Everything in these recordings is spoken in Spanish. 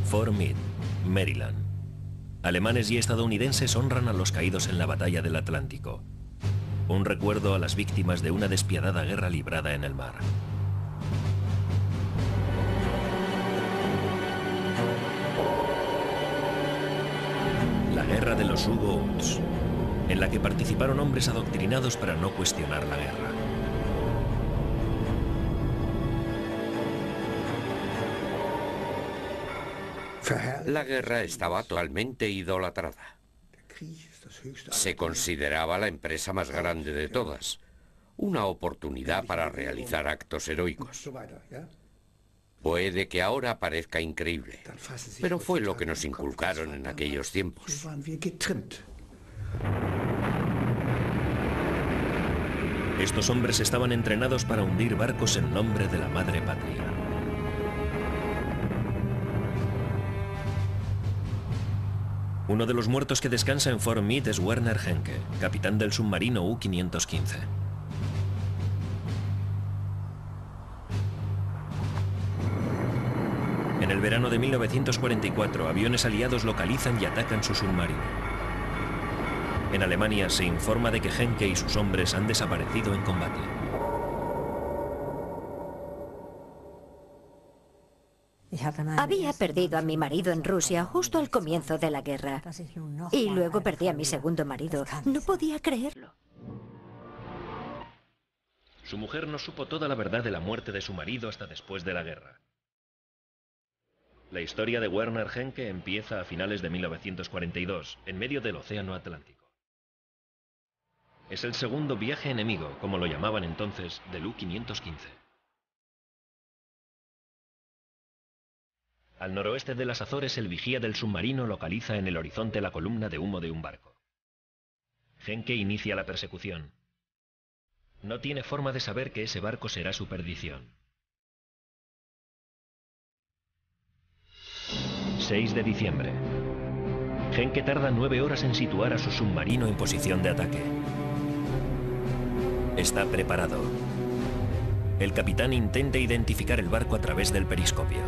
Fort Meade, Maryland. Alemanes y estadounidenses honran a los caídos en la batalla del Atlántico. Un recuerdo a las víctimas de una despiadada guerra librada en el mar. La guerra de los U-Boats, en la que participaron hombres adoctrinados para no cuestionar la guerra. La guerra estaba totalmente idolatrada. Se consideraba la empresa más grande de todas, una oportunidad para realizar actos heroicos. Puede que ahora parezca increíble, pero fue lo que nos inculcaron en aquellos tiempos. Estos hombres estaban entrenados para hundir barcos en nombre de la madre patria. Uno de los muertos que descansa en Fort Meade es Werner Henke, capitán del submarino U-515. En el verano de 1944, aviones aliados localizan y atacan su submarino. En Alemania se informa de que Henke y sus hombres han desaparecido en combate. Había perdido a mi marido en Rusia justo al comienzo de la guerra. Y luego perdí a mi segundo marido. No podía creerlo. Su mujer no supo toda la verdad de la muerte de su marido hasta después de la guerra. La historia de Werner Henke empieza a finales de 1942, en medio del Océano Atlántico. Es el segundo viaje enemigo, como lo llamaban entonces, del U-515. Al noroeste de las Azores, el vigía del submarino localiza en el horizonte la columna de humo de un barco. Henke inicia la persecución. No tiene forma de saber que ese barco será su perdición. 6 de diciembre. Henke tarda 9 horas en situar a su submarino en posición de ataque. Está preparado. El capitán intenta identificar el barco a través del periscopio.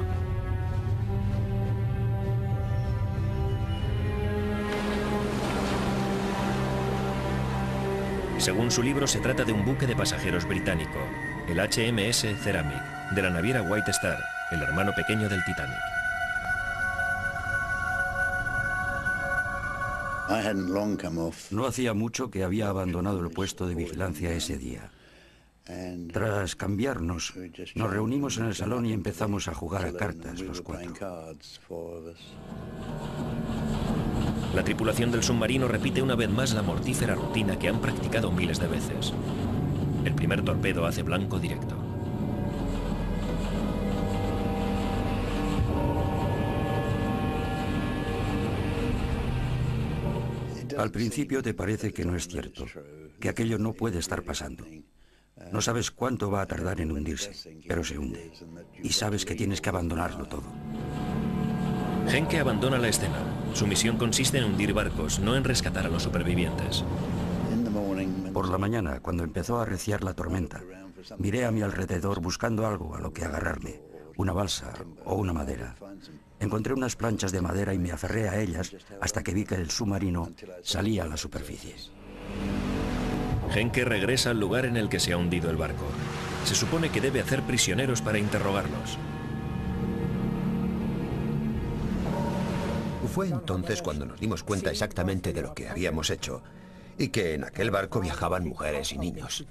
Según su libro, se trata de un buque de pasajeros británico, el HMS Ceramic, de la naviera White Star, el hermano pequeño del Titanic. No hacía mucho que había abandonado el puesto de vigilancia ese día. Tras cambiarnos, nos reunimos en el salón y empezamos a jugar a cartas los cuatro. La tripulación del submarino repite una vez más la mortífera rutina que han practicado miles de veces. El primer torpedo hace blanco directo. Al principio te parece que no es cierto, que aquello no puede estar pasando. No sabes cuánto va a tardar en hundirse, pero se hunde. Y sabes que tienes que abandonarlo todo. Henke abandona la escena. Su misión consiste en hundir barcos, no en rescatar a los supervivientes. Por la mañana, cuando empezó a arreciar la tormenta, miré a mi alrededor buscando algo a lo que agarrarme, una balsa o una madera. Encontré unas planchas de madera y me aferré a ellas hasta que vi que el submarino salía a la superficie. Henke regresa al lugar en el que se ha hundido el barco. Se supone que debe hacer prisioneros para interrogarlos. Fue entonces cuando nos dimos cuenta exactamente de lo que habíamos hecho y que en aquel barco viajaban mujeres y niños.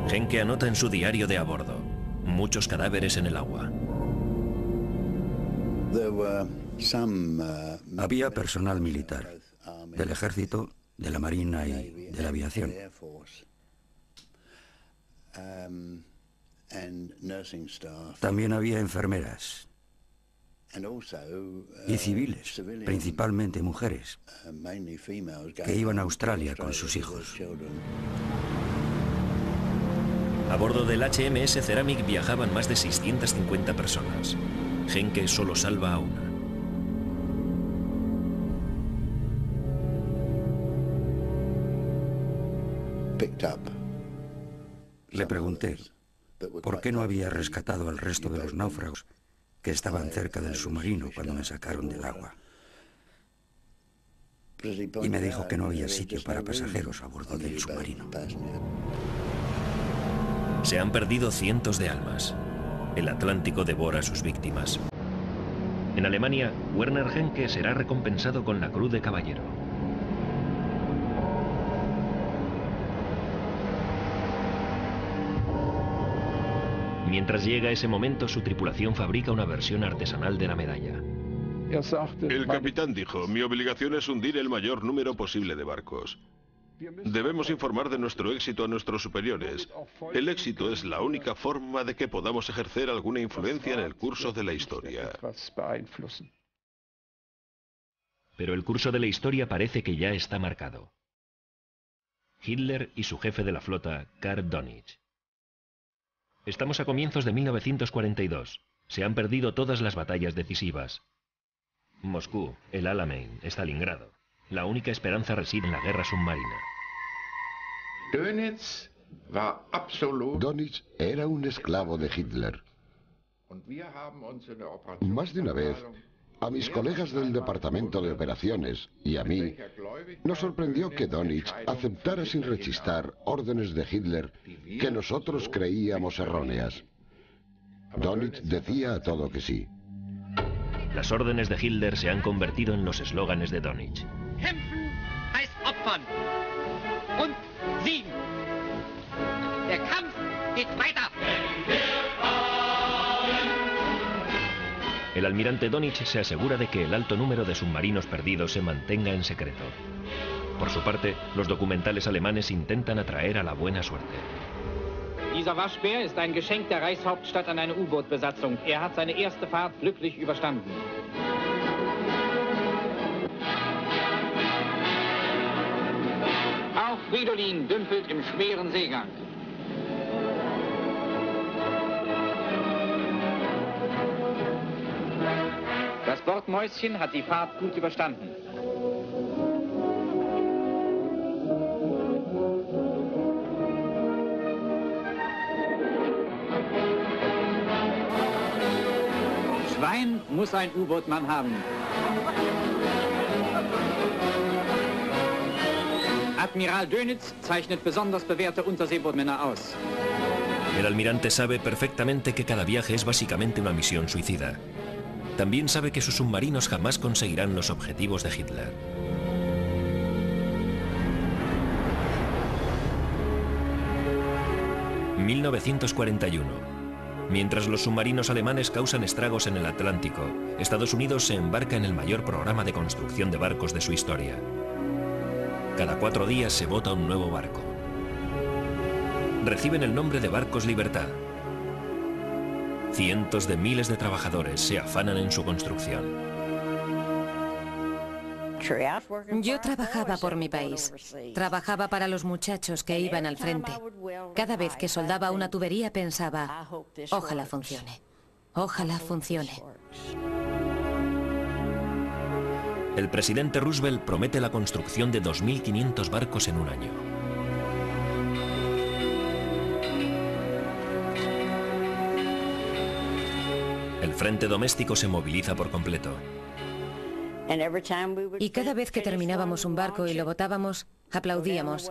Henke anota en su diario de a bordo: muchos cadáveres en el agua. Había personal militar, del ejército, de la marina y de la aviación. También había enfermeras y civiles, principalmente mujeres, que iban a Australia con sus hijos. A bordo del HMS Ceramic viajaban más de 650 personas. Henke solo salva a una. Le pregunté por qué no había rescatado al resto de los náufragos que estaban cerca del submarino cuando me sacaron del agua. Y me dijo que no había sitio para pasajeros a bordo del submarino. Se han perdido cientos de almas. El Atlántico devora a sus víctimas. En Alemania, Werner Henke será recompensado con la Cruz de Caballero. Mientras llega ese momento, su tripulación fabrica una versión artesanal de la medalla. El capitán dijo, mi obligación es hundir el mayor número posible de barcos. Debemos informar de nuestro éxito a nuestros superiores. El éxito es la única forma de que podamos ejercer alguna influencia en el curso de la historia. Pero el curso de la historia parece que ya está marcado. Hitler y su jefe de la flota, Karl Dönitz. Estamos a comienzos de 1942. Se han perdido todas las batallas decisivas. Moscú, el Alamein, Stalingrado. La única esperanza reside en la guerra submarina. Dönitz era un esclavo de Hitler. Más de una vez, a mis colegas del Departamento de Operaciones y a mí, nos sorprendió que Dönitz aceptara sin rechistar órdenes de Hitler que nosotros creíamos erróneas. Dönitz decía a todo que sí. Las órdenes de Hitler se han convertido en los eslóganes de Dönitz. Kämpfen heißt opfern. Und siegen. Der Kampf geht weiter. El almirante Dönitz se asegura de que el alto número de submarinos perdidos se mantenga en secreto. Por su parte, los documentales alemanes intentan atraer a la buena suerte. Dieser Waschbär ist ein Geschenk der Reichshauptstadt an eine U-Boot-Besatzung. Hat seine erste Fahrt glücklich überstanden. Auch Fridolin dümpelt im schweren Seegang. Das Bordmäuschen hat die Fahrt gut überstanden. Schwein muss ein U-Boot-Mann haben. Admiral Dönitz zeichnet besonders bewährte Unterseebootmänner aus. El almirante sabe perfectamente que cada viaje es básicamente una misión suicida. También sabe que sus submarinos jamás conseguirán los objetivos de Hitler. ...1941... Mientras los submarinos alemanes causan estragos en el Atlántico, Estados Unidos se embarca en el mayor programa de construcción de barcos de su historia. Cada 4 días se bota un nuevo barco. Reciben el nombre de Barcos Libertad. Cientos de miles de trabajadores se afanan en su construcción. Yo trabajaba por mi país. Trabajaba para los muchachos que iban al frente. Cada vez que soldaba una tubería pensaba, ojalá funcione. Ojalá funcione. El presidente Roosevelt promete la construcción de 2.500 barcos en un año. El frente doméstico se moviliza por completo. Y cada vez que terminábamos un barco y lo botábamos, aplaudíamos.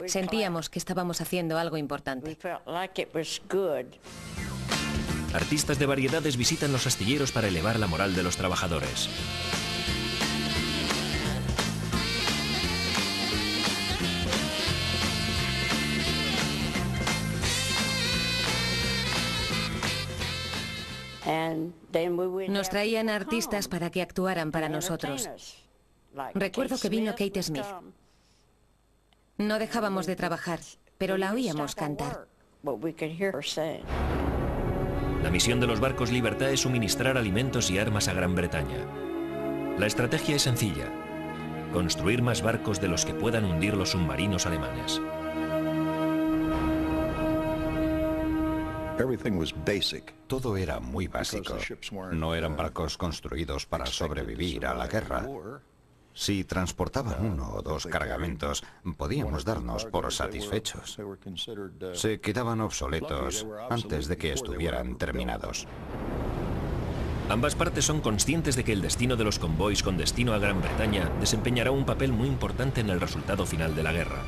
Sentíamos que estábamos haciendo algo importante. Artistas de variedades visitan los astilleros para elevar la moral de los trabajadores. Nos traían artistas para que actuaran para nosotros. Recuerdo que vino Kate Smith. No dejábamos de trabajar, pero la oíamos cantar. La misión de los barcos Libertad es suministrar alimentos y armas a Gran Bretaña. La estrategia es sencilla: construir más barcos de los que puedan hundir los submarinos alemanes. Todo era muy básico. No eran barcos construidos para sobrevivir a la guerra. Si transportaban 1 o 2 cargamentos, podíamos darnos por satisfechos. Se quedaban obsoletos antes de que estuvieran terminados. Ambas partes son conscientes de que el destino de los convoys con destino a Gran Bretaña desempeñará un papel muy importante en el resultado final de la guerra.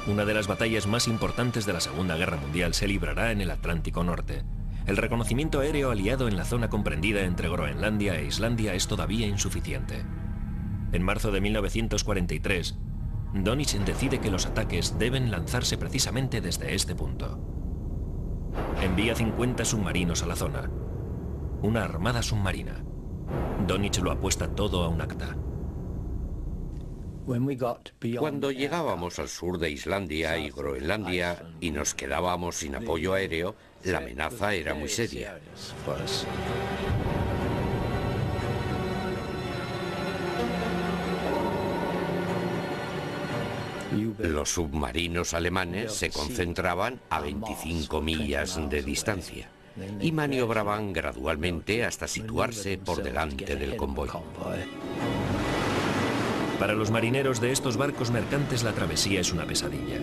Una de las batallas más importantes de la Segunda Guerra Mundial se librará en el Atlántico Norte. El reconocimiento aéreo aliado en la zona comprendida entre Groenlandia e Islandia es todavía insuficiente. En marzo de 1943, Dönitz decide que los ataques deben lanzarse precisamente desde este punto. Envía 50 submarinos a la zona. Una armada submarina. Dönitz lo apuesta todo a un acta. Cuando llegábamos al sur de Islandia y Groenlandia y nos quedábamos sin apoyo aéreo, la amenaza era muy seria. Los submarinos alemanes se concentraban a 25 millas de distancia y maniobraban gradualmente hasta situarse por delante del convoy. Para los marineros de estos barcos mercantes la travesía es una pesadilla.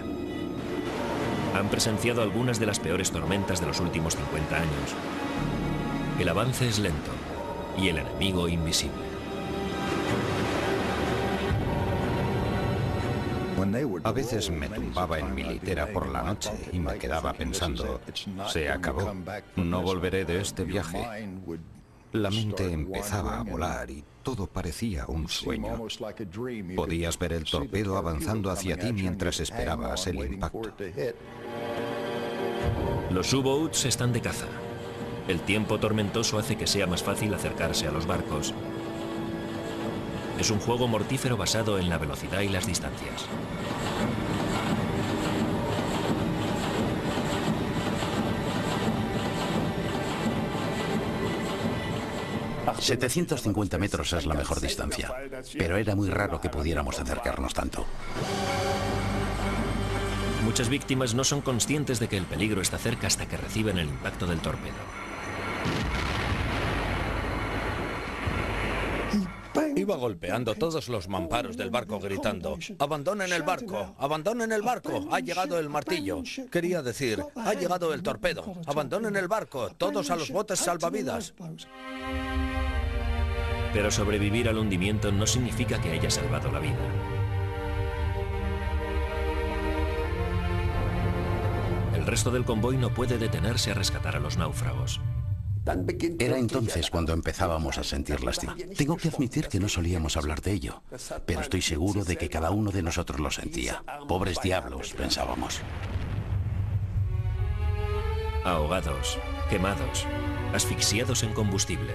Han presenciado algunas de las peores tormentas de los últimos 50 años. El avance es lento y el enemigo invisible. A veces me tumbaba en mi litera por la noche y me quedaba pensando, se acabó, no volveré de este viaje. La mente empezaba a volar y todo parecía un sueño. Podías ver el torpedo avanzando hacia ti mientras esperabas el impacto. Los U-boats están de caza. El tiempo tormentoso hace que sea más fácil acercarse a los barcos. Es un juego mortífero basado en la velocidad y las distancias. ...750 metros es la mejor distancia, pero era muy raro que pudiéramos acercarnos tanto. Muchas víctimas no son conscientes de que el peligro está cerca hasta que reciben el impacto del torpedo. Iba golpeando todos los mamparos del barco gritando, ¡abandonen el barco! ¡Abandonen el barco! ¡Ha llegado el martillo! Quería decir, ¡ha llegado el torpedo! ¡Abandonen el barco! ¡Todos a los botes salvavidas! Pero sobrevivir al hundimiento no significa que haya salvado la vida. El resto del convoy no puede detenerse a rescatar a los náufragos. Era entonces cuando empezábamos a sentir lástima. Tengo que admitir que no solíamos hablar de ello, pero estoy seguro de que cada uno de nosotros lo sentía. Pobres diablos, pensábamos. Ahogados, quemados, asfixiados en combustible.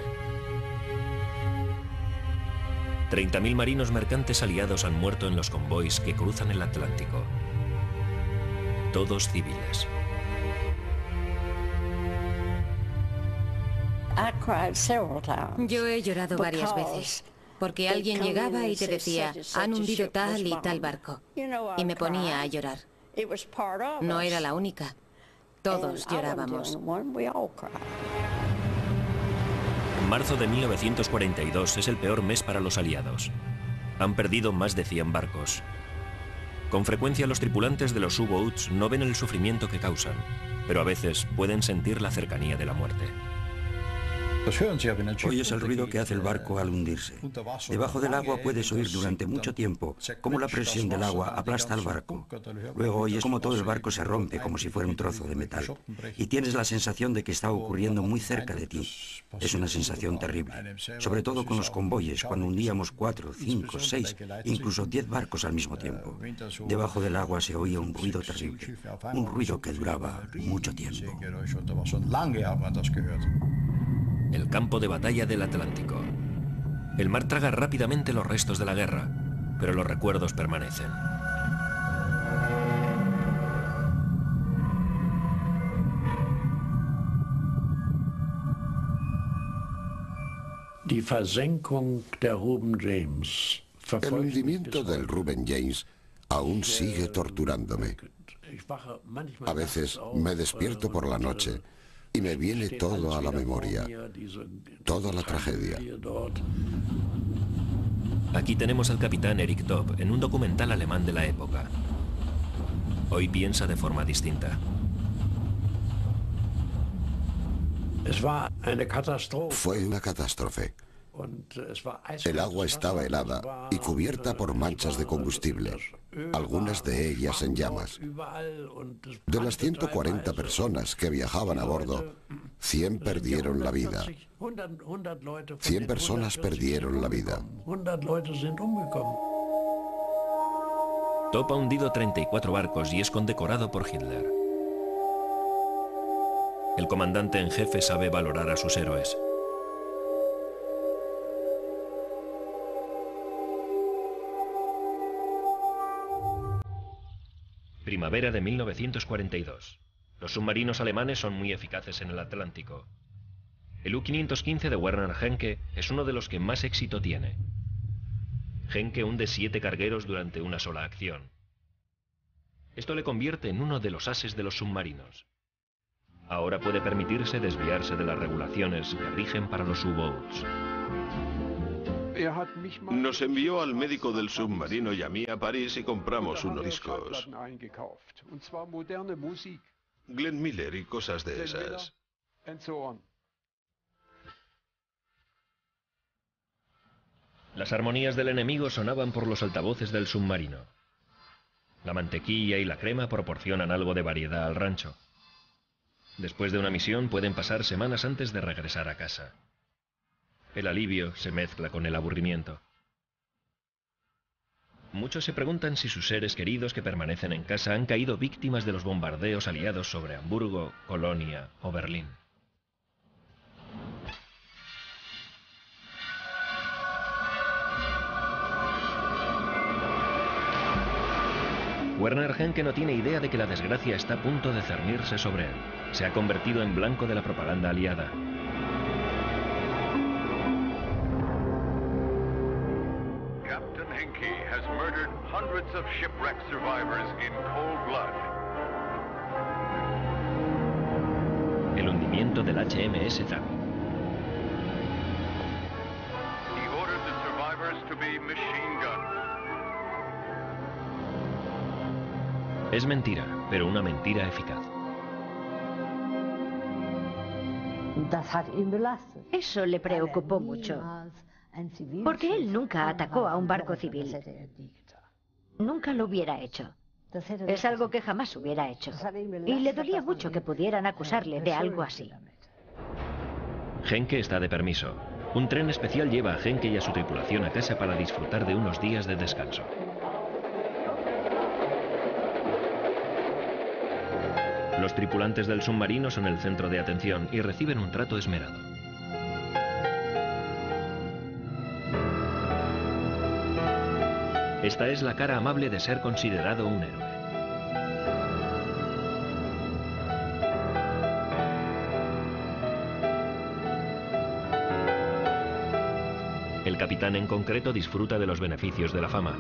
30.000 marinos mercantes aliados han muerto en los convoys que cruzan el Atlántico. Todos civiles. Yo he llorado varias veces, porque alguien llegaba y te decía, han hundido tal y tal barco, y me ponía a llorar. No era la única. Todos llorábamos. Marzo de 1942 es el peor mes para los aliados. Han perdido más de 100 barcos. Con frecuencia los tripulantes de los U-boats no ven el sufrimiento que causan, pero a veces pueden sentir la cercanía de la muerte. Oyes el ruido que hace el barco al hundirse. Debajo del agua puedes oír durante mucho tiempo cómo la presión del agua aplasta al barco. Luego oyes cómo todo el barco se rompe como si fuera un trozo de metal. Y tienes la sensación de que está ocurriendo muy cerca de ti. Es una sensación terrible. Sobre todo con los convoyes, cuando hundíamos 4, 5, 6, incluso 10 barcos al mismo tiempo. Debajo del agua se oía un ruido terrible. Un ruido que duraba mucho tiempo. El campo de batalla del Atlántico. El mar traga rápidamente los restos de la guerra, pero los recuerdos permanecen. El hundimiento del Reuben James aún sigue torturándome. A veces me despierto por la noche y me viene todo a la memoria, toda la tragedia. Aquí tenemos al capitán Eric Topp en un documental alemán de la época. Hoy piensa de forma distinta. Fue una catástrofe. El agua estaba helada y cubierta por manchas de combustible, algunas de ellas en llamas. De las 140 personas que viajaban a bordo, 100 perdieron la vida. 100 personas perdieron la vida. Top ha hundido 34 barcos y es condecorado por Hitler. El comandante en jefe sabe valorar a sus héroes. Primavera de 1942. Los submarinos alemanes son muy eficaces en el Atlántico. El U-515 de Werner Henke es uno de los que más éxito tiene. Henke hunde 7 cargueros durante una sola acción. Esto le convierte en uno de los ases de los submarinos. Ahora puede permitirse desviarse de las regulaciones que rigen para los U-boats. Nos envió al médico del submarino y a mí a París y compramos unos discos. Glenn Miller y cosas de esas. Las armonías del enemigo sonaban por los altavoces del submarino. La mantequilla y la crema proporcionan algo de variedad al rancho. Después de una misión pueden pasar semanas antes de regresar a casa. El alivio se mezcla con el aburrimiento. Muchos se preguntan si sus seres queridos que permanecen en casa han caído víctimas de los bombardeos aliados sobre Hamburgo, Colonia o Berlín. Werner Henke no tiene idea de que la desgracia está a punto de cernirse sobre él. Se ha convertido en blanco de la propaganda aliada. Captain Henke has murdered hundreds of shipwreck survivors in cold blood. El hundimiento del HMS Zami. He ordered the survivors to be machine gunned. Es mentira, pero una mentira eficaz. Eso le preocupó mucho, porque él nunca atacó a un barco civil. Nunca lo hubiera hecho. Es algo que jamás hubiera hecho. Y le dolía mucho que pudieran acusarle de algo así. Henke está de permiso. Un tren especial lleva a Henke y a su tripulación a casa para disfrutar de unos días de descanso. Los tripulantes del submarino son el centro de atención y reciben un trato esmerado. Esta es la cara amable de ser considerado un héroe. El capitán en concreto disfruta de los beneficios de la fama.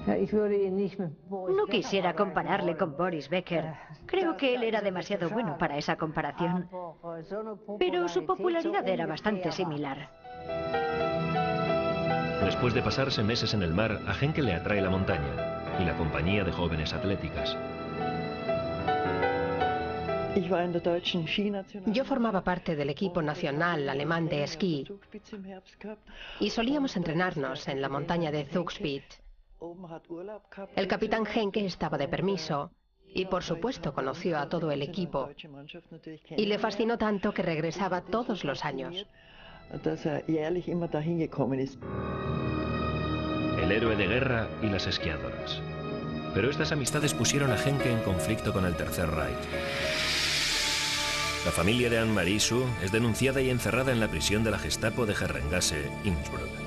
No quisiera compararle con Boris Becker. Creo que él era demasiado bueno para esa comparación. Pero su popularidad era bastante similar. Después de pasarse meses en el mar, a Henke le atrae la montaña y la compañía de jóvenes atléticas. Yo formaba parte del equipo nacional alemán de esquí y solíamos entrenarnos en la montaña de Zugspitz. El capitán Henke estaba de permiso y por supuesto conoció a todo el equipo y le fascinó tanto que regresaba todos los años. El héroe de guerra y las esquiadoras. Pero estas amistades pusieron a Henke en conflicto con el Tercer Reich. La familia de Anne-Marie Su es denunciada y encerrada en la prisión de la Gestapo de Herrengasse, Innsbruck.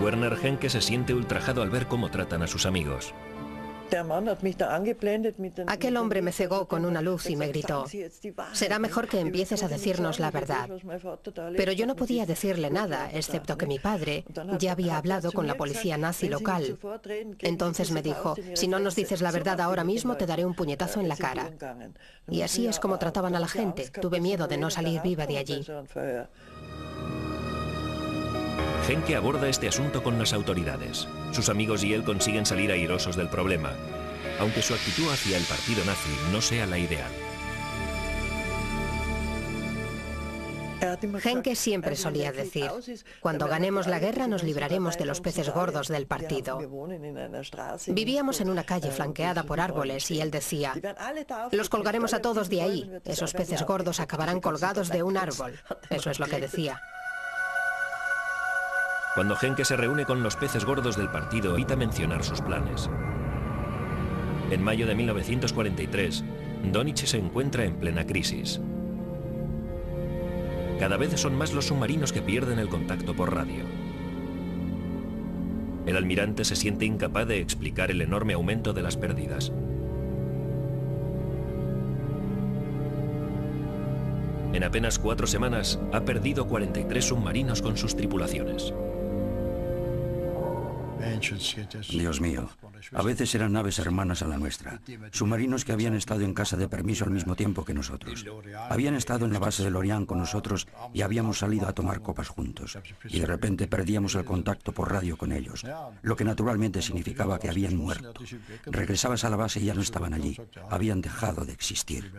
Werner Henke se siente ultrajado al ver cómo tratan a sus amigos. Aquel hombre me cegó con una luz y me gritó: será mejor que empieces a decirnos la verdad. Pero yo no podía decirle nada, excepto que mi padre ya había hablado con la policía nazi local. Entonces me dijo: si no nos dices la verdad ahora mismo, te daré un puñetazo en la cara. Y así es como trataban a la gente. Tuve miedo de no salir viva de allí. Henke aborda este asunto con las autoridades. Sus amigos y él consiguen salir airosos del problema, aunque su actitud hacia el partido nazi no sea la ideal. Henke siempre solía decir: cuando ganemos la guerra nos libraremos de los peces gordos del partido. Vivíamos en una calle flanqueada por árboles y él decía: los colgaremos a todos de ahí, esos peces gordos acabarán colgados de un árbol. Eso es lo que decía. Cuando Henke se reúne con los peces gordos del partido, evita mencionar sus planes. En mayo de 1943, Donich se encuentra en plena crisis. Cada vez son más los submarinos que pierden el contacto por radio. El almirante se siente incapaz de explicar el enorme aumento de las pérdidas. En apenas 4 semanas, ha perdido 43 submarinos con sus tripulaciones. Dios mío, a veces eran naves hermanas a la nuestra, submarinos que habían estado en casa de permiso al mismo tiempo que nosotros. Habían estado en la base de Lorient con nosotros y habíamos salido a tomar copas juntos. Y de repente perdíamos el contacto por radio con ellos, lo que naturalmente significaba que habían muerto. Regresabas a la base y ya no estaban allí, habían dejado de existir.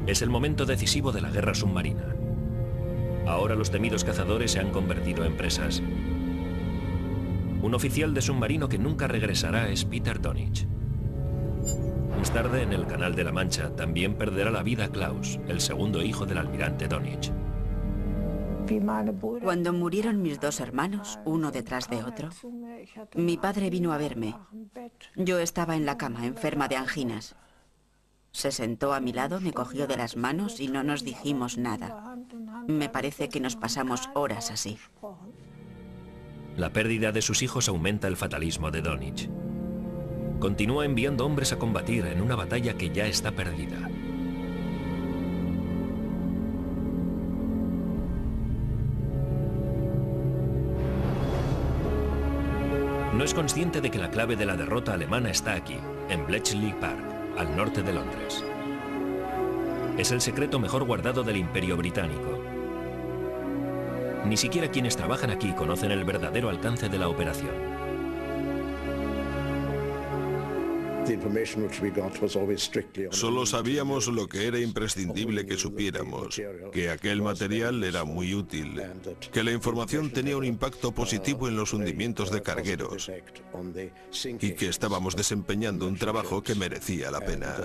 Es el momento decisivo de la guerra submarina. Ahora los temidos cazadores se han convertido en presas. Un oficial de submarino que nunca regresará es Peter Donich. Más tarde, en el Canal de la Mancha, también perderá la vida Klaus, el segundo hijo del almirante Donich. Cuando murieron mis 2 hermanos, uno detrás de otro, mi padre vino a verme. Yo estaba en la cama, enferma de anginas. Se sentó a mi lado, me cogió de las manos y no nos dijimos nada. Me parece que nos pasamos horas así. La pérdida de sus hijos aumenta el fatalismo de Donich. Continúa enviando hombres a combatir en una batalla que ya está perdida. No es consciente de que la clave de la derrota alemana está aquí, en Bletchley Park, al norte de Londres. Es el secreto mejor guardado del Imperio Británico. Ni siquiera quienes trabajan aquí conocen el verdadero alcance de la operación. Solo sabíamos lo que era imprescindible que supiéramos, que aquel material era muy útil, que la información tenía un impacto positivo en los hundimientos de cargueros y que estábamos desempeñando un trabajo que merecía la pena.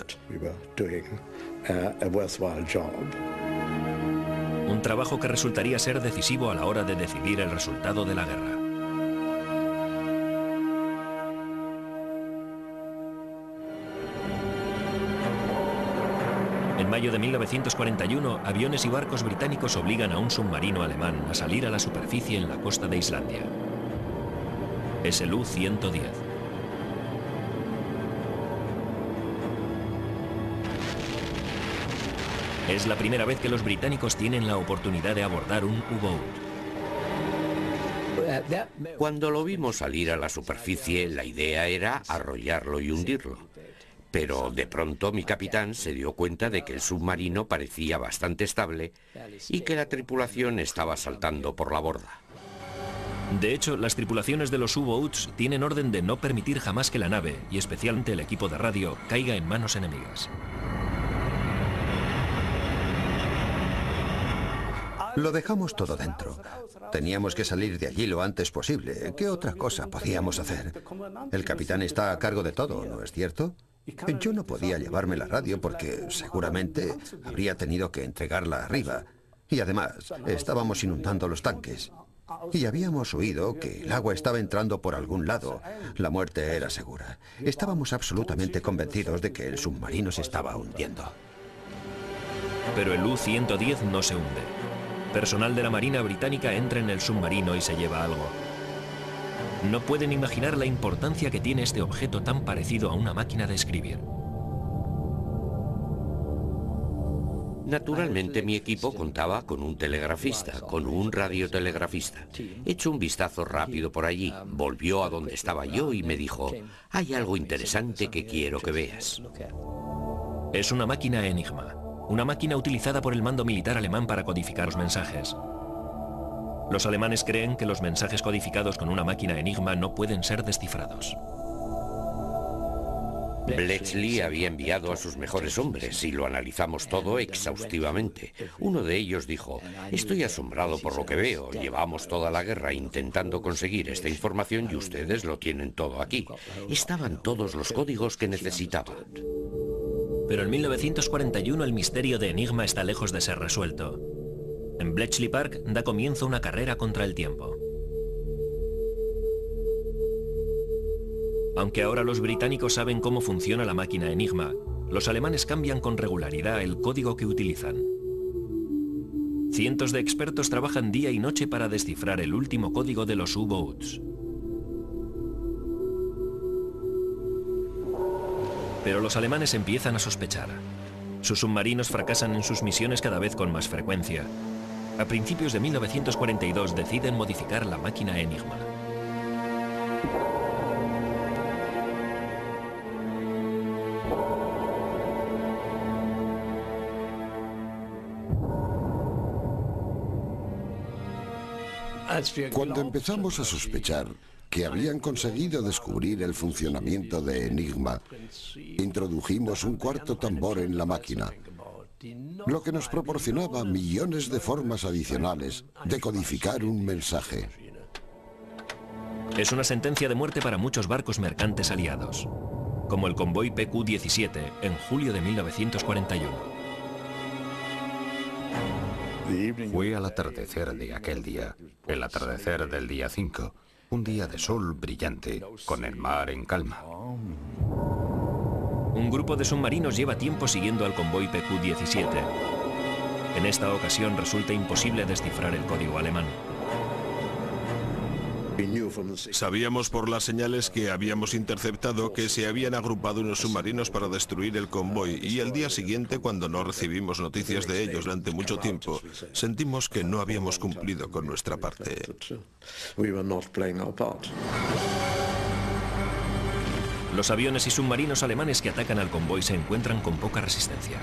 Un trabajo que resultaría ser decisivo a la hora de decidir el resultado de la guerra. En mayo de 1941, aviones y barcos británicos obligan a un submarino alemán a salir a la superficie en la costa de Islandia. Es el U-110. Es la primera vez que los británicos tienen la oportunidad de abordar un U-boat. Cuando lo vimos salir a la superficie, la idea era arrollarlo y hundirlo. Pero de pronto mi capitán se dio cuenta de que el submarino parecía bastante estable y que la tripulación estaba saltando por la borda. De hecho, las tripulaciones de los U-boats tienen orden de no permitir jamás que la nave, y especialmente el equipo de radio, caiga en manos enemigas. Lo dejamos todo dentro. Teníamos que salir de allí lo antes posible. ¿Qué otra cosa podíamos hacer? El capitán está a cargo de todo, ¿no es cierto? Yo no podía llevarme la radio porque seguramente habría tenido que entregarla arriba. Y además, estábamos inundando los tanques. Y habíamos oído que el agua estaba entrando por algún lado. La muerte era segura. Estábamos absolutamente convencidos de que el submarino se estaba hundiendo. Pero el U-110 no se hunde. Personal de la Marina Británica entra en el submarino y se lleva algo. No pueden imaginar la importancia que tiene este objeto tan parecido a una máquina de escribir. Naturalmente mi equipo contaba con un telegrafista, con un radiotelegrafista. Eché un vistazo rápido por allí, volvió a donde estaba yo y me dijo, hay algo interesante que quiero que veas. Es una máquina Enigma, una máquina utilizada por el mando militar alemán para codificar los mensajes. Los alemanes creen que los mensajes codificados con una máquina Enigma no pueden ser descifrados. Bletchley había enviado a sus mejores hombres y lo analizamos todo exhaustivamente. Uno de ellos dijo, estoy asombrado por lo que veo, llevamos toda la guerra intentando conseguir esta información y ustedes lo tienen todo aquí. Estaban todos los códigos que necesitaba. Pero en 1941 el misterio de Enigma está lejos de ser resuelto. En Bletchley Park da comienzo una carrera contra el tiempo. Aunque ahora los británicos saben cómo funciona la máquina Enigma, los alemanes cambian con regularidad el código que utilizan. Cientos de expertos trabajan día y noche para descifrar el último código de los U-Boats. Pero los alemanes empiezan a sospechar. Sus submarinos fracasan en sus misiones cada vez con más frecuencia. A principios de 1942 deciden modificar la máquina Enigma. Cuando empezamos a sospechar que habían conseguido descubrir el funcionamiento de Enigma, introdujimos un cuarto tambor en la máquina, lo que nos proporcionaba millones de formas adicionales de codificar un mensaje. Es una sentencia de muerte para muchos barcos mercantes aliados, como el convoy PQ-17 en julio de 1941. Fue al atardecer de aquel día, el atardecer del día 5, un día de sol brillante, con el mar en calma. Un grupo de submarinos lleva tiempo siguiendo al convoy PQ-17. En esta ocasión resulta imposible descifrar el código alemán. Sabíamos por las señales que habíamos interceptado que se habían agrupado unos submarinos para destruir el convoy y al día siguiente, cuando no recibimos noticias de ellos durante mucho tiempo, sentimos que no habíamos cumplido con nuestra parte. Los aviones y submarinos alemanes que atacan al convoy se encuentran con poca resistencia.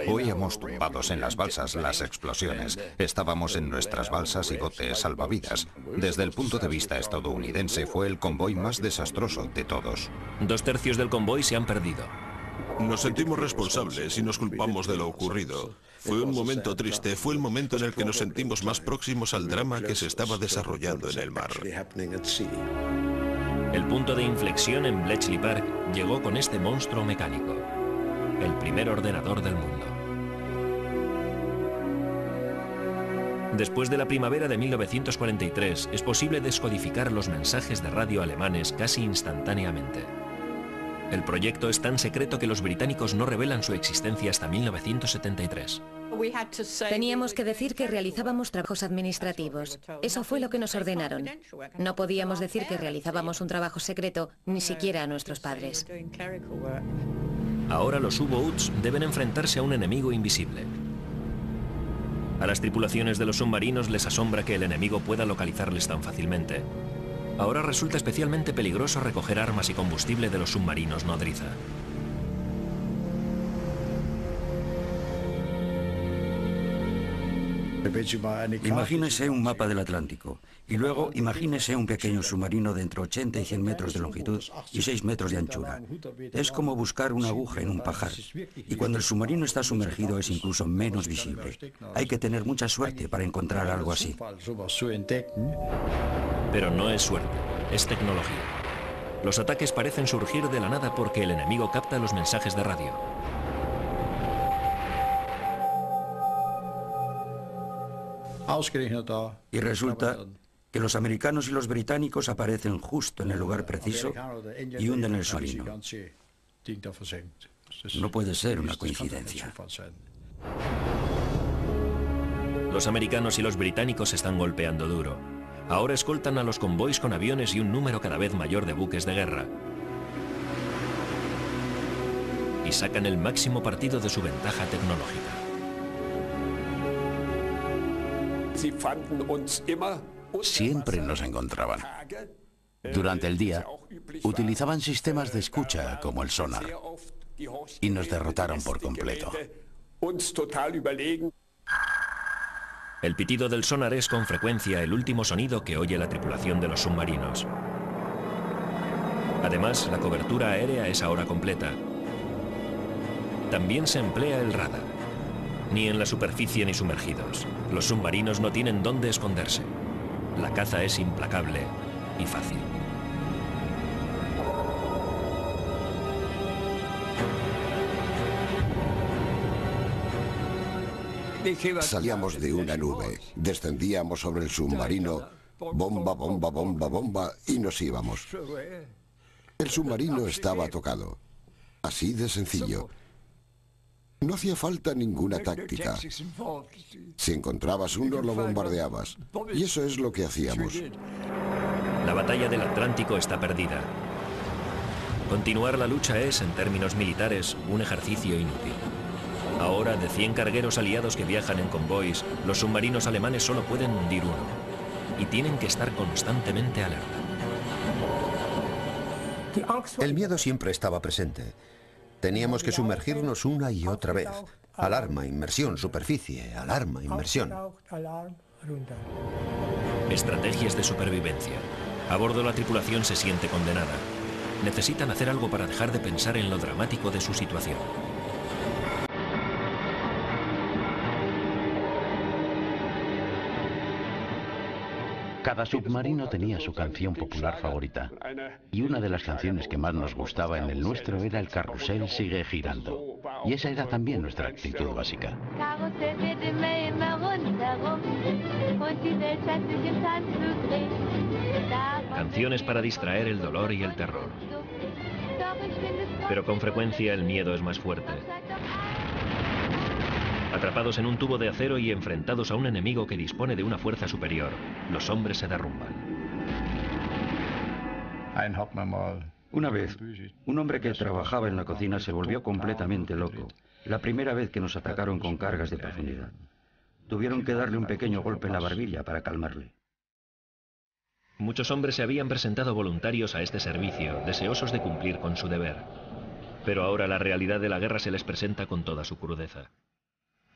Oíamos tumbados en las balsas las explosiones. Estábamos en nuestras balsas y botes salvavidas. Desde el punto de vista estadounidense fue el convoy más desastroso de todos. 2/3 del convoy se han perdido. Nos sentimos responsables y nos culpamos de lo ocurrido. Fue un momento triste, fue el momento en el que nos sentimos más próximos al drama que se estaba desarrollando en el mar. El punto de inflexión en Bletchley Park llegó con este monstruo mecánico, el primer ordenador del mundo. Después de la primavera de 1943, es posible descodificar los mensajes de radio alemanes casi instantáneamente. El proyecto es tan secreto que los británicos no revelan su existencia hasta 1973. Teníamos que decir que realizábamos trabajos administrativos. Eso fue lo que nos ordenaron. No podíamos decir que realizábamos un trabajo secreto, ni siquiera a nuestros padres. Ahora los U-Boats deben enfrentarse a un enemigo invisible. A las tripulaciones de los submarinos les asombra que el enemigo pueda localizarles tan fácilmente. Ahora resulta especialmente peligroso recoger armas y combustible de los submarinos nodriza. Imagínese un mapa del Atlántico y luego imagínese un pequeño submarino de entre 80 y 100 metros de longitud y 6 metros de anchura. Es como buscar una aguja en un pajar. Y cuando el submarino está sumergido es incluso menos visible. Hay que tener mucha suerte para encontrar algo así. Pero no es suerte, es tecnología. Los ataques parecen surgir de la nada porque el enemigo capta los mensajes de radio. Y resulta que los americanos y los británicos aparecen justo en el lugar preciso y hunden el submarino. No puede ser una coincidencia. Los americanos y los británicos están golpeando duro. Ahora escoltan a los convoys con aviones y un número cada vez mayor de buques de guerra. Y sacan el máximo partido de su ventaja tecnológica. Siempre nos encontraban. Durante el día, utilizaban sistemas de escucha como el sonar y nos derrotaron por completo. El pitido del sonar es con frecuencia el último sonido que oye la tripulación de los submarinos. Además, la cobertura aérea es ahora completa. También se emplea el radar. Ni en la superficie ni sumergidos. Los submarinos no tienen dónde esconderse. La caza es implacable y fácil. Salíamos de una nube, descendíamos sobre el submarino, bomba, bomba, bomba, bomba, y nos íbamos. El submarino estaba tocado. Así de sencillo. No hacía falta ninguna táctica. Si encontrabas uno, lo bombardeabas. Y eso es lo que hacíamos. La batalla del Atlántico está perdida. Continuar la lucha es, en términos militares, un ejercicio inútil. Ahora, de 100 cargueros aliados que viajan en convoys, los submarinos alemanes solo pueden hundir uno. Y tienen que estar constantemente alerta. El miedo siempre estaba presente. Teníamos que sumergirnos una y otra vez. Alarma, inmersión, superficie, alarma, inmersión. Estrategias de supervivencia. A bordo la tripulación se siente condenada. Necesitan hacer algo para dejar de pensar en lo dramático de su situación. Cada submarino tenía su canción popular favorita. Y una de las canciones que más nos gustaba en el nuestro era El carrusel sigue girando. Y esa era también nuestra actitud básica. Canciones para distraer el dolor y el terror. Pero con frecuencia el miedo es más fuerte. Atrapados en un tubo de acero y enfrentados a un enemigo que dispone de una fuerza superior, los hombres se derrumban. Una vez, un hombre que trabajaba en la cocina se volvió completamente loco. La primera vez que nos atacaron con cargas de profundidad. Tuvieron que darle un pequeño golpe en la barbilla para calmarle. Muchos hombres se habían presentado voluntarios a este servicio, deseosos de cumplir con su deber. Pero ahora la realidad de la guerra se les presenta con toda su crudeza.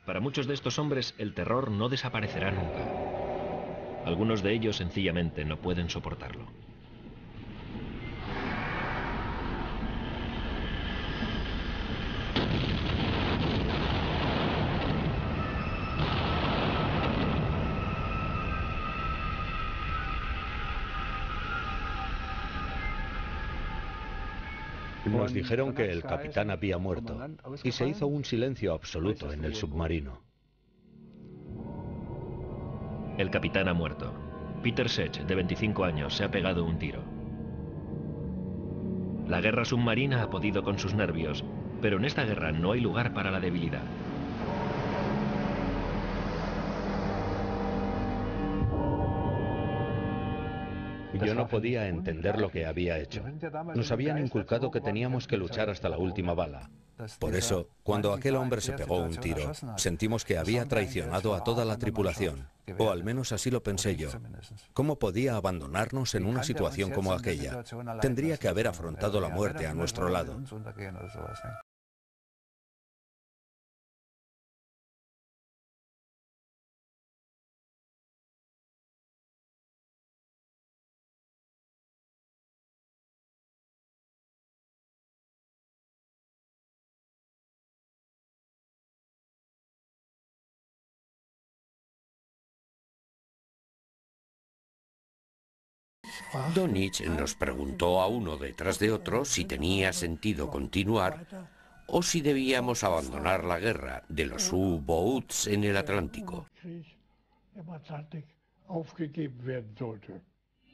Para muchos de estos hombres, el terror no desaparecerá nunca. Algunos de ellos sencillamente no pueden soportarlo. Nos dijeron que el capitán había muerto y se hizo un silencio absoluto en el submarino. El capitán ha muerto. Peter Sech, de 25 años, se ha pegado un tiro. La guerra submarina ha podido con sus nervios, pero en esta guerra no hay lugar para la debilidad. Yo no podía entender lo que había hecho. Nos habían inculcado que teníamos que luchar hasta la última bala. Por eso, cuando aquel hombre se pegó un tiro, sentimos que había traicionado a toda la tripulación. O al menos así lo pensé yo. ¿Cómo podía abandonarnos en una situación como aquella? Tendría que haber afrontado la muerte a nuestro lado. Donich nos preguntó a uno detrás de otro si tenía sentido continuar o si debíamos abandonar la guerra de los U-Boats en el Atlántico.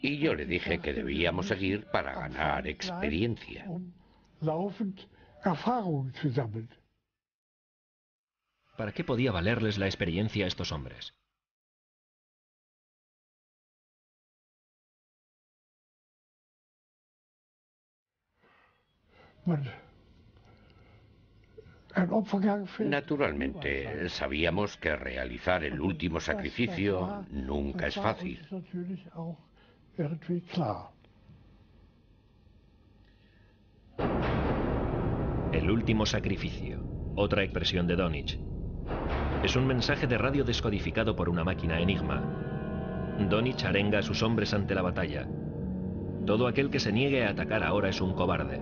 Y yo le dije que debíamos seguir para ganar experiencia. ¿Para qué podía valerles la experiencia a estos hombres? Naturalmente, sabíamos que realizar el último sacrificio nunca es fácil. El último sacrificio, otra expresión de Donich. Es un mensaje de radio descodificado por una máquina enigma. Donich arenga a sus hombres ante la batalla. Todo aquel que se niegue a atacar ahora es un cobarde.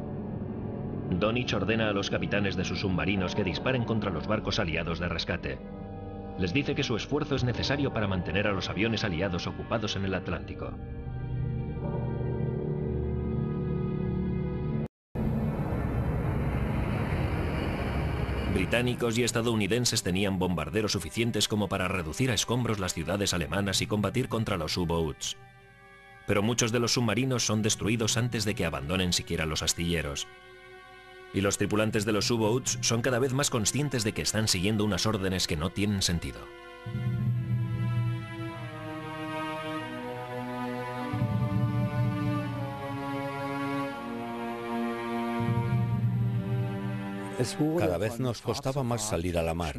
Donich ordena a los capitanes de sus submarinos que disparen contra los barcos aliados de rescate. Les dice que su esfuerzo es necesario para mantener a los aviones aliados ocupados en el Atlántico. Británicos y estadounidenses tenían bombarderos suficientes como para reducir a escombros las ciudades alemanas y combatir contra los U-boats. Pero muchos de los submarinos son destruidos antes de que abandonen siquiera los astilleros. Y los tripulantes de los U-boats son cada vez más conscientes de que están siguiendo unas órdenes que no tienen sentido. Cada vez nos costaba más salir a la mar,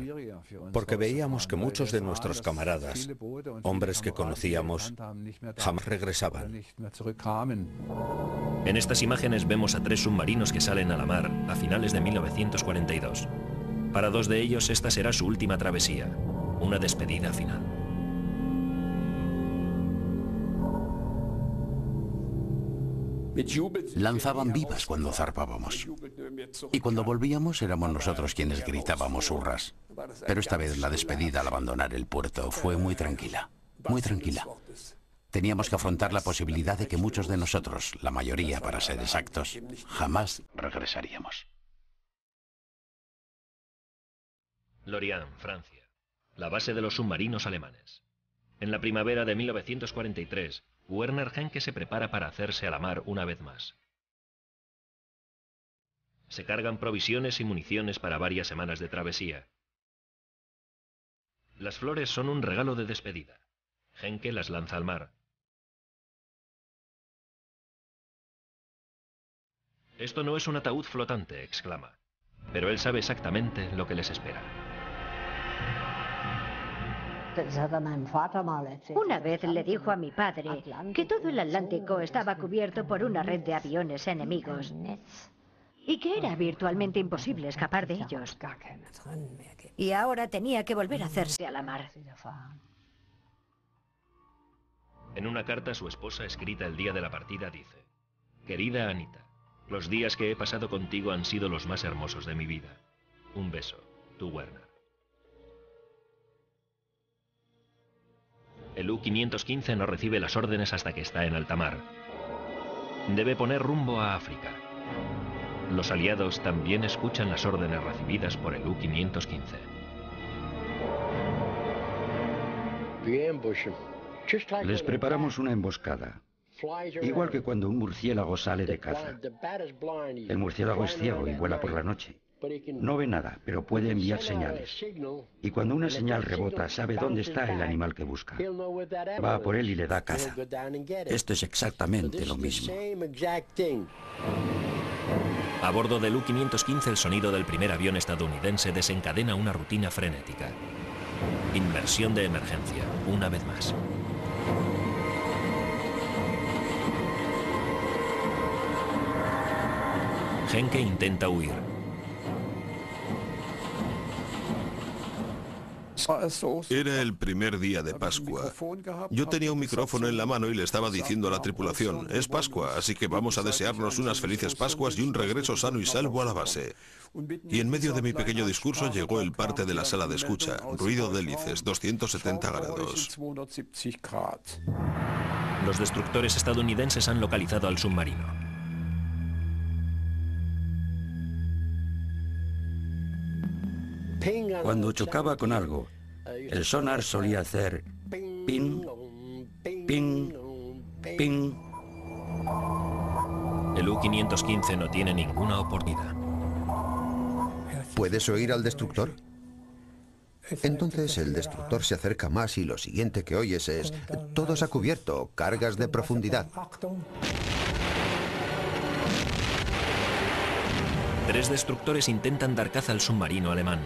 porque veíamos que muchos de nuestros camaradas, hombres que conocíamos, jamás regresaban. En estas imágenes vemos a 3 submarinos que salen a la mar a finales de 1942. Para 2 de ellos esta será su última travesía, una despedida final. Lanzaban vivas cuando zarpábamos. Y cuando volvíamos éramos nosotros quienes gritábamos hurras. Pero esta vez la despedida al abandonar el puerto fue muy tranquila, muy tranquila. Teníamos que afrontar la posibilidad de que muchos de nosotros, la mayoría para ser exactos, jamás regresaríamos. Lorient, Francia. La base de los submarinos alemanes. En la primavera de 1943, Werner Henke se prepara para hacerse a la mar una vez más. Se cargan provisiones y municiones para varias semanas de travesía. Las flores son un regalo de despedida. Henke las lanza al mar. Esto no es un ataúd flotante, exclama, pero él sabe exactamente lo que les espera. Una vez le dijo a mi padre que todo el Atlántico estaba cubierto por una red de aviones enemigos y que era virtualmente imposible escapar de ellos. Y ahora tenía que volver a hacerse a la mar. En una carta a su esposa escrita el día de la partida dice: Querida Anita, los días que he pasado contigo han sido los más hermosos de mi vida. Un beso, tu Werner. El U-515 no recibe las órdenes hasta que está en alta mar. Debe poner rumbo a África. Los aliados también escuchan las órdenes recibidas por el U-515. Les preparamos una emboscada, igual que cuando un murciélago sale de caza. El murciélago es ciego y vuela por la noche. No ve nada, pero puede enviar señales. Y cuando una señal rebota, sabe dónde está el animal que busca. Va a por él y le da caza. Esto es exactamente lo mismo. A bordo del U-515 el sonido del primer avión estadounidense desencadena una rutina frenética. Inmersión de emergencia, una vez más. Henke intenta huir. Era el primer día de Pascua. Yo tenía un micrófono en la mano y le estaba diciendo a la tripulación: es Pascua, así que vamos a desearnos unas felices Pascuas y un regreso sano y salvo a la base. Y en medio de mi pequeño discurso llegó el parte de la sala de escucha, ruido de hélices, 270 grados. Los destructores estadounidenses han localizado al submarino. Cuando chocaba con algo, el sonar solía hacer ping, ping, ping. El U-515 no tiene ninguna oportunidad. ¿Puedes oír al destructor? Entonces el destructor se acerca más y lo siguiente que oyes es: todos a cubierto, cargas de profundidad. 3 destructores intentan dar caza al submarino alemán.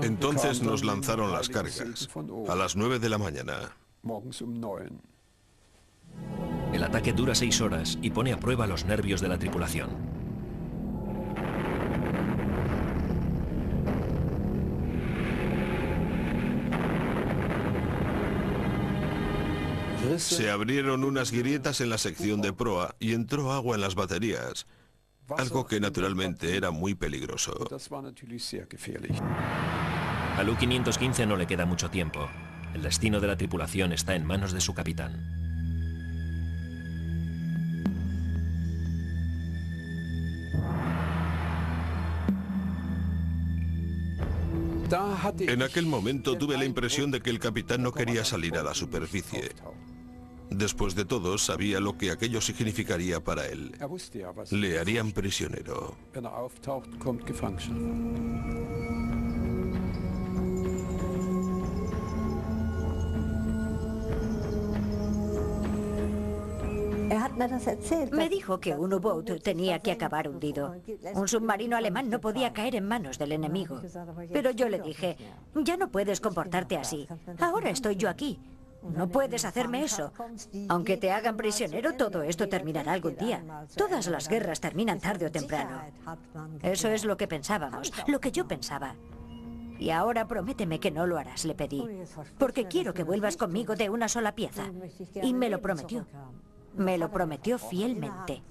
Entonces nos lanzaron las cargas, a las 9 de la mañana. El ataque dura 6 horas y pone a prueba los nervios de la tripulación. Se abrieron unas grietas en la sección de proa y entró agua en las baterías, algo que naturalmente era muy peligroso. Al U-515 no le queda mucho tiempo. El destino de la tripulación está en manos de su capitán. En aquel momento tuve la impresión de que el capitán no quería salir a la superficie. Después de todo, sabía lo que aquello significaría para él. Le harían prisionero. Me dijo que un U-boat tenía que acabar hundido. Un submarino alemán no podía caer en manos del enemigo. Pero yo le dije, ya no puedes comportarte así. Ahora estoy yo aquí. No puedes hacerme eso. Aunque te hagan prisionero, todo esto terminará algún día. Todas las guerras terminan tarde o temprano. Eso es lo que pensábamos, lo que yo pensaba. Y ahora prométeme que no lo harás, le pedí. Porque quiero que vuelvas conmigo de una sola pieza. Y me lo prometió. Me lo prometió fielmente.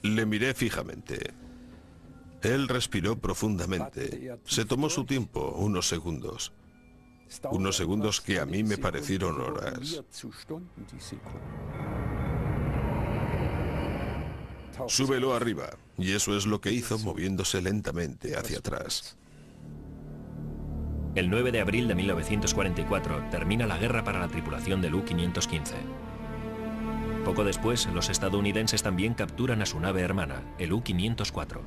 Le miré fijamente. Él respiró profundamente. Se tomó su tiempo, unos segundos. Unos segundos que a mí me parecieron horas. Súbelo arriba. Y eso es lo que hizo, moviéndose lentamente hacia atrás. El 9 de abril de 1944 termina la guerra para la tripulación del U-515. Poco después, los estadounidenses también capturan a su nave hermana, el U-504.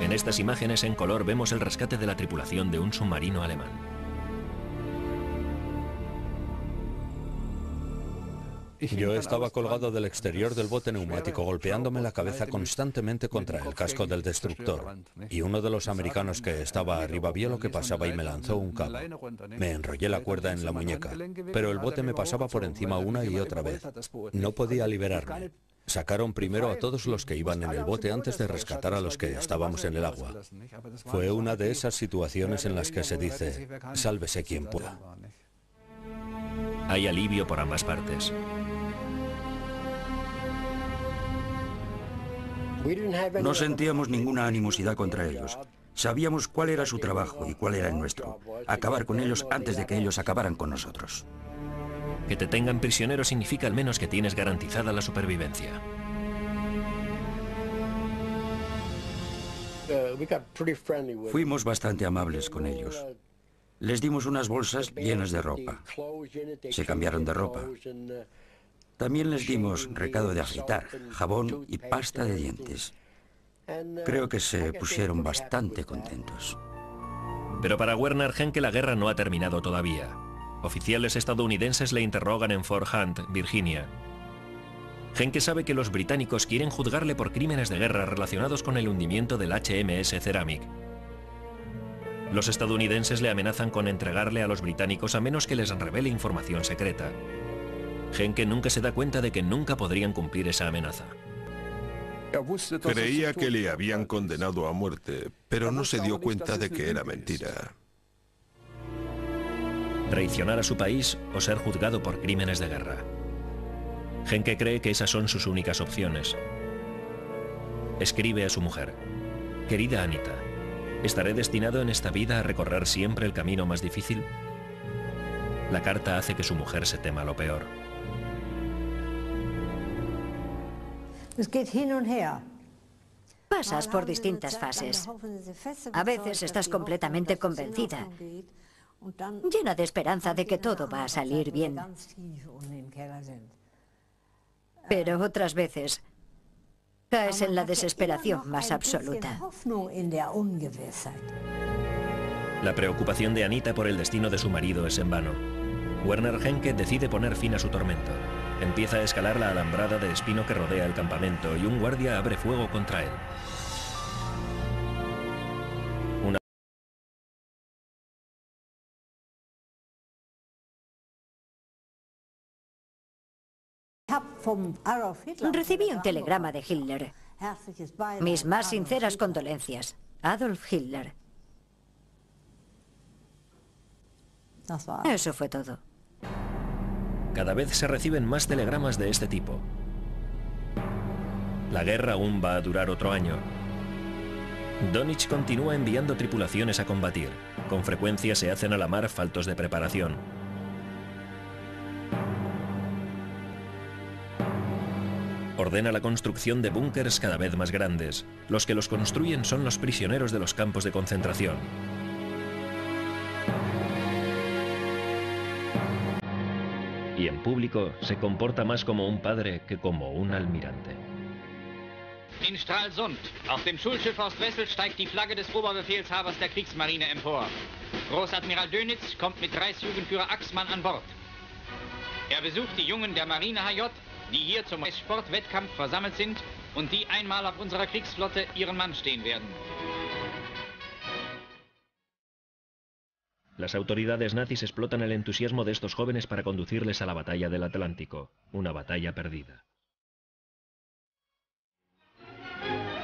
En estas imágenes en color vemos el rescate de la tripulación de un submarino alemán. Yo estaba colgado del exterior del bote neumático golpeándome la cabeza constantemente contra el casco del destructor. Y uno de los americanos que estaba arriba vio lo que pasaba y me lanzó un cabo. Me enrollé la cuerda en la muñeca, pero el bote me pasaba por encima una y otra vez. No podía liberarme. Sacaron primero a todos los que iban en el bote antes de rescatar a los que estábamos en el agua. Fue una de esas situaciones en las que se dice, sálvese quien pueda. Hay alivio por ambas partes. No sentíamos ninguna animosidad contra ellos. Sabíamos cuál era su trabajo y cuál era el nuestro. Acabar con ellos antes de que ellos acabaran con nosotros. Que te tengan prisionero significa al menos que tienes garantizada la supervivencia. Fuimos bastante amables con ellos. Les dimos unas bolsas llenas de ropa. Se cambiaron de ropa. También les dimos recado de afeitar, jabón y pasta de dientes. Creo que se pusieron bastante contentos. Pero para Werner Henke la guerra no ha terminado todavía. Oficiales estadounidenses le interrogan en Fort Hunt, Virginia. Henke sabe que los británicos quieren juzgarle por crímenes de guerra relacionados con el hundimiento del HMS Ceramic. Los estadounidenses le amenazan con entregarle a los británicos a menos que les revele información secreta. Henke nunca se da cuenta de que nunca podrían cumplir esa amenaza. Creía que le habían condenado a muerte, pero no se dio cuenta de que era mentira. Traicionar a su país o ser juzgado por crímenes de guerra. Henke cree que esas son sus únicas opciones. Escribe a su mujer: querida Anita, ¿estaré destinado en esta vida a recorrer siempre el camino más difícil? La carta hace que su mujer se tema lo peor. Pasas por distintas fases. A veces estás completamente convencida, llena de esperanza de que todo va a salir bien. Pero otras veces Caes en la desesperación más absoluta. La preocupación de Anita por el destino de su marido es en vano. Werner Henke decide poner fin a su tormento. Empieza a escalar la alambrada de espino que rodea el campamento y un guardia abre fuego contra él. Recibí un telegrama de Hitler. Mis más sinceras condolencias. Adolf Hitler. Eso fue todo. Cada vez se reciben más telegramas de este tipo. La guerra aún va a durar otro año. Donitz continúa enviando tripulaciones a combatir. Con frecuencia se hacen a la mar faltos de preparación. Ordena la construcción de búnkers cada vez más grandes. Los que los construyen son los prisioneros de los campos de concentración. Y en público se comporta más como un padre que como un almirante. In Stralsund, auf dem Schulschiff Horst Wessel, steigt die Flagge des Oberbefehlshabers der Kriegsmarine empor. Großadmiral Dönitz kommt mit Reichsjugendführer Axmann an Bord. Er besucht die Jungen der Marine HJ, die hier zum Sportwettkampf versammelt sind und die einmal auf unserer Kriegsflotte ihren Mann stehen werden. Las autoridades nazis explotan el entusiasmo de estos jóvenes para conducirles a la batalla del Atlántico, una batalla perdida.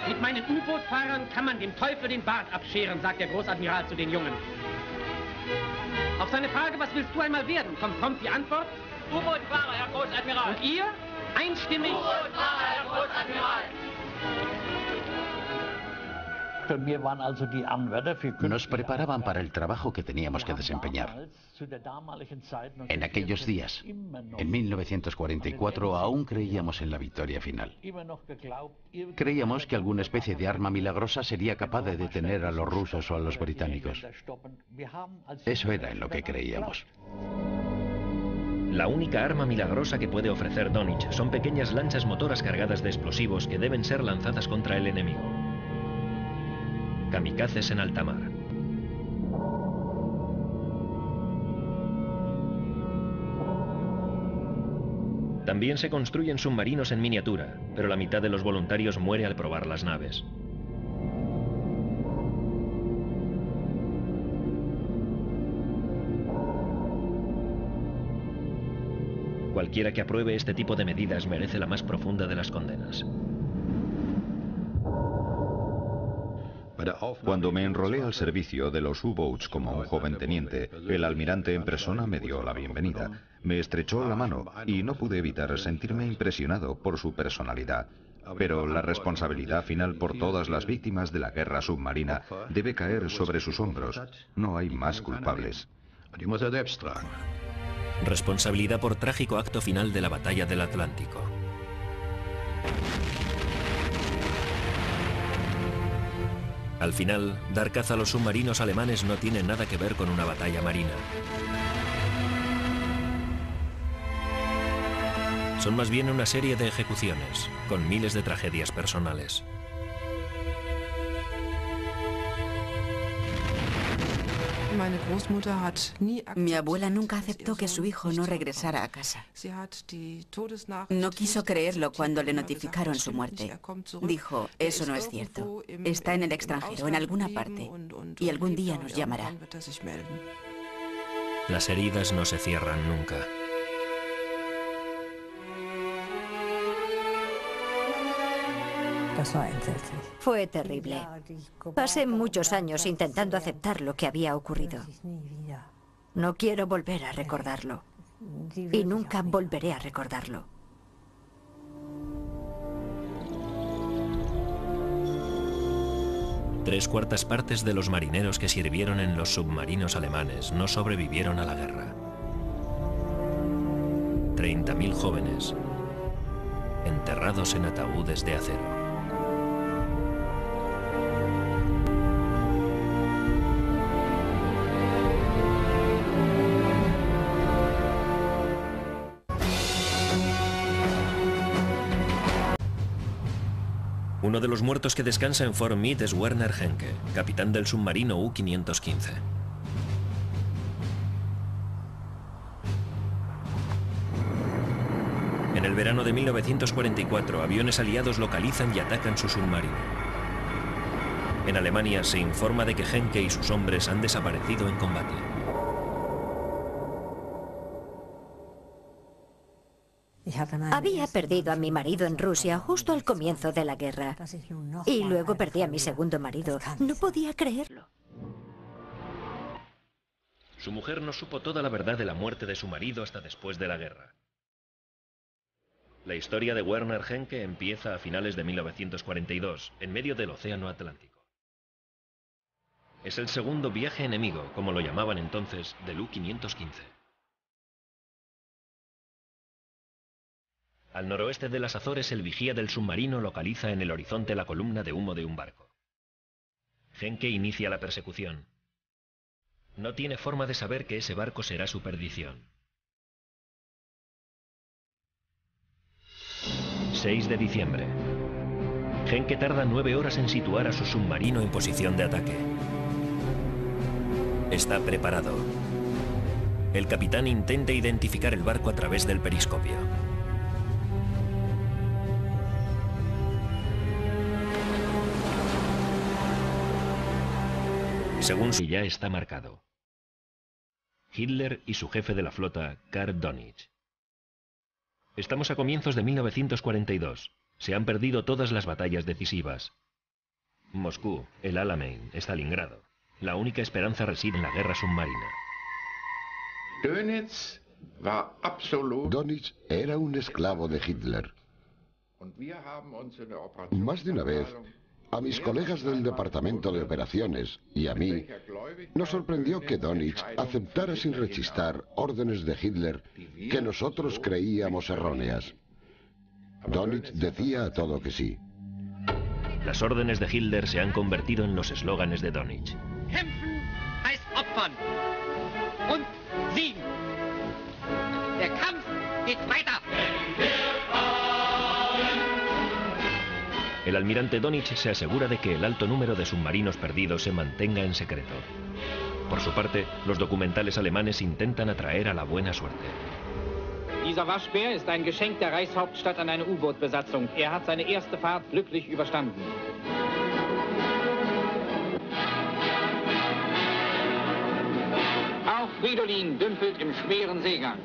Mit meinen U-Boot-Fahrern kann man dem Teufel den Bart abscheren, sagt der Großadmiral zu den Jungen. Auf seine Frage, was willst du einmal werden, kommt die Antwort: U-Boot-Fahrer, Herr Großadmiral. Und ihr? Einstimmig. U-Boot-Fahrer, Herr Großadmiral. Nos preparaban para el trabajo que teníamos que desempeñar. En aquellos días, en 1944, aún creíamos en la victoria final. Creíamos que alguna especie de arma milagrosa sería capaz de detener a los rusos o a los británicos. Eso era en lo que creíamos. La única arma milagrosa que puede ofrecer Donitz son pequeñas lanchas motoras cargadas de explosivos que deben ser lanzadas contra el enemigo. Kamikazes en alta mar. También se construyen submarinos en miniatura, pero la mitad de los voluntarios muere al probar las naves. Cualquiera que apruebe este tipo de medidas merece la más profunda de las condenas. Cuando me enrolé al servicio de los U-Boats como un joven teniente, el almirante en persona me dio la bienvenida. Me estrechó la mano y no pude evitar sentirme impresionado por su personalidad. Pero la responsabilidad final por todas las víctimas de la guerra submarina debe caer sobre sus hombros. No hay más culpables. Responsabilidad por trágico acto final de la batalla del Atlántico. Al final, dar caza a los submarinos alemanes no tiene nada que ver con una batalla marina. Son más bien una serie de ejecuciones, con miles de tragedias personales. Mi abuela nunca aceptó que su hijo no regresara a casa. No quiso creerlo cuando le notificaron su muerte. Dijo, eso no es cierto. Está en el extranjero, en alguna parte, y algún día nos llamará. Las heridas no se cierran nunca. Fue terrible. Pasé muchos años intentando aceptar lo que había ocurrido. No quiero volver a recordarlo. Y nunca volveré a recordarlo. Tres cuartas partes de los marineros que sirvieron en los submarinos alemanes no sobrevivieron a la guerra. 30.000 jóvenes enterrados en ataúdes de acero. Uno de los muertos que descansa en Fort Meade es Werner Henke, capitán del submarino U-515. En el verano de 1944, aviones aliados localizan y atacan su submarino. En Alemania se informa de que Henke y sus hombres han desaparecido en combate. Había perdido a mi marido en Rusia justo al comienzo de la guerra. Y luego perdí a mi segundo marido. No podía creerlo. Su mujer no supo toda la verdad de la muerte de su marido hasta después de la guerra. La historia de Werner Henke empieza a finales de 1942, en medio del Océano Atlántico. Es el segundo viaje enemigo, como lo llamaban entonces, del U-515. Al noroeste de las Azores, el vigía del submarino localiza en el horizonte la columna de humo de un barco. Henke inicia la persecución. No tiene forma de saber que ese barco será su perdición. 6 de diciembre. Henke tarda 9 horas en situar a su submarino en posición de ataque. Está preparado. El capitán intenta identificar el barco a través del periscopio. Según si ya está marcado. Hitler y su jefe de la flota, Karl Donitz. Estamos a comienzos de 1942. Se han perdido todas las batallas decisivas. Moscú, el Alamein, Stalingrado. La única esperanza reside en la guerra submarina. Donitz era un esclavo de Hitler. Más de una vez, a mis colegas del Departamento de Operaciones y a mí, nos sorprendió que Donitz aceptara sin rechistar órdenes de Hitler que nosotros creíamos erróneas. Donitz decía a todo que sí. Las órdenes de Hitler se han convertido en los eslóganes de Donitz. Kämpfen heißt opfern. Und siegen. Der Kampf geht weiter. El almirante Donitz se asegura de que el alto número de submarinos perdidos se mantenga en secreto. Por su parte, los documentales alemanes intentan atraer a la buena suerte. Dieser Waschbär ist ein Geschenk der Reichshauptstadt an eine U-Boot-Besatzung. Er hat seine erste Fahrt glücklich überstanden. Auch Fridolin dümpelt im schweren Seegang.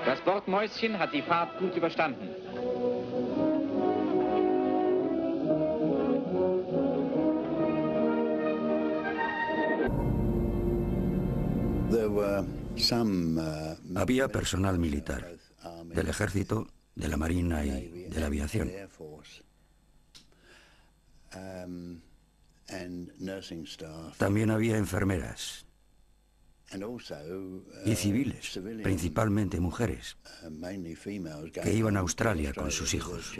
Das Bordmäuschen hat die Fahrt gut überstanden. Había personal militar, del ejército, de la marina y de la aviación. También había enfermeras y civiles, principalmente mujeres, que iban a Australia con sus hijos.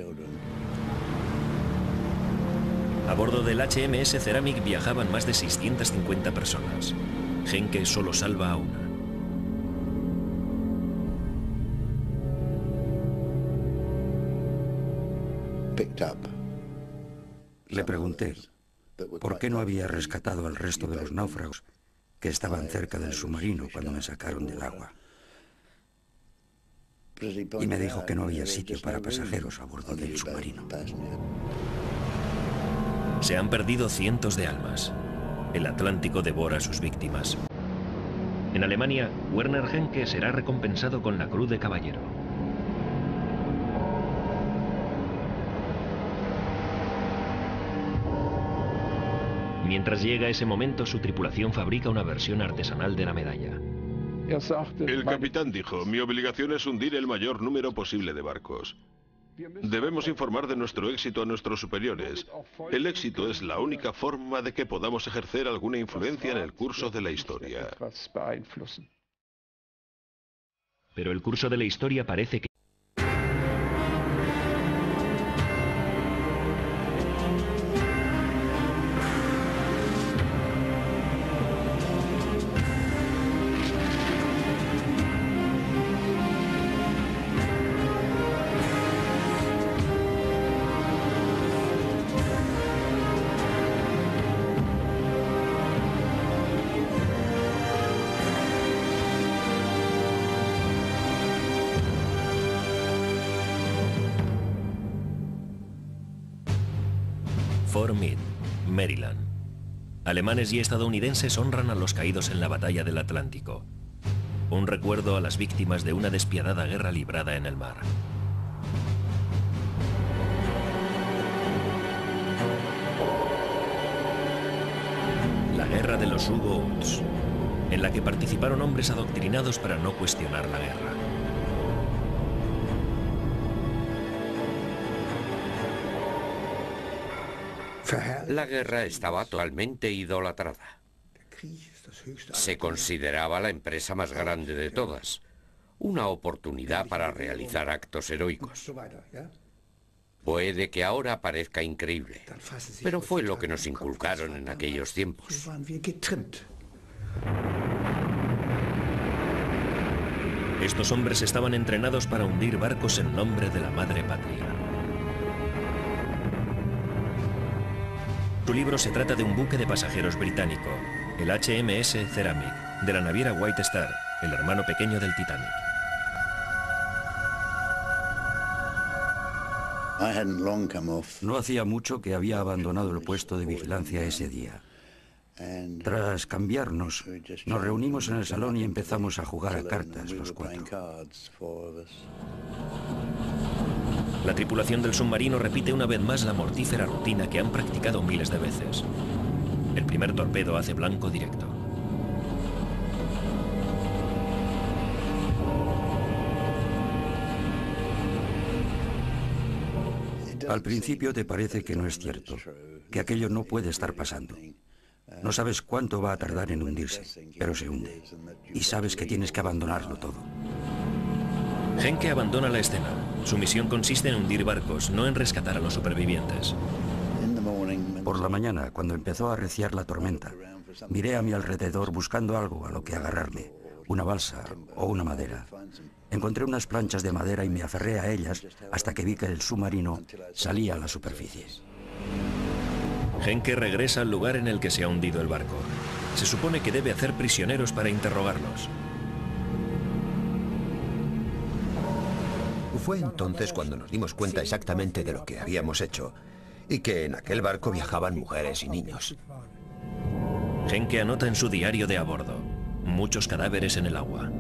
A bordo del HMS Ceramic viajaban más de 650 personas. Henke solo salva a una. Le pregunté por qué no había rescatado al resto de los náufragos que estaban cerca del submarino cuando me sacaron del agua. Y me dijo que no había sitio para pasajeros a bordo del submarino. Se han perdido cientos de almas. El Atlántico devora a sus víctimas. En Alemania, Werner Henke será recompensado con la Cruz de Caballero. Mientras llega ese momento, su tripulación fabrica una versión artesanal de la medalla. El capitán dijo, mi obligación es hundir el mayor número posible de barcos. Debemos informar de nuestro éxito a nuestros superiores. El éxito es la única forma de que podamos ejercer alguna influencia en el curso de la historia. Pero el curso de la historia parece que... Fort Meade, Maryland. Alemanes y estadounidenses honran a los caídos en la batalla del Atlántico. Un recuerdo a las víctimas de una despiadada guerra librada en el mar. La guerra de los U-Boats, en la que participaron hombres adoctrinados para no cuestionar la guerra. La guerra estaba totalmente idolatrada. Se consideraba la empresa más grande de todas, una oportunidad para realizar actos heroicos. Puede que ahora parezca increíble, pero fue lo que nos inculcaron en aquellos tiempos. Estos hombres estaban entrenados para hundir barcos en nombre de la madre patria. Su libro se trata de un buque de pasajeros británico, el HMS Ceramic, de la naviera White Star, el hermano pequeño del Titanic. No hacía mucho que había abandonado el puesto de vigilancia ese día. Tras cambiarnos, nos reunimos en el salón y empezamos a jugar a cartas los cuatro. La tripulación del submarino repite una vez más la mortífera rutina que han practicado miles de veces. El primer torpedo hace blanco directo. Al principio te parece que no es cierto, que aquello no puede estar pasando. No sabes cuánto va a tardar en hundirse, pero se hunde. Y sabes que tienes que abandonarlo todo. Henke abandona la escena. Su misión consiste en hundir barcos, no en rescatar a los supervivientes. Por la mañana, cuando empezó a arreciar la tormenta, miré a mi alrededor buscando algo a lo que agarrarme, una balsa o una madera. Encontré unas planchas de madera y me aferré a ellas hasta que vi que el submarino salía a la superficie. Henke regresa al lugar en el que se ha hundido el barco. Se supone que debe hacer prisioneros para interrogarlos. Fue entonces cuando nos dimos cuenta exactamente de lo que habíamos hecho y que en aquel barco viajaban mujeres y niños. Henke anota en su diario de a bordo: muchos cadáveres en el agua.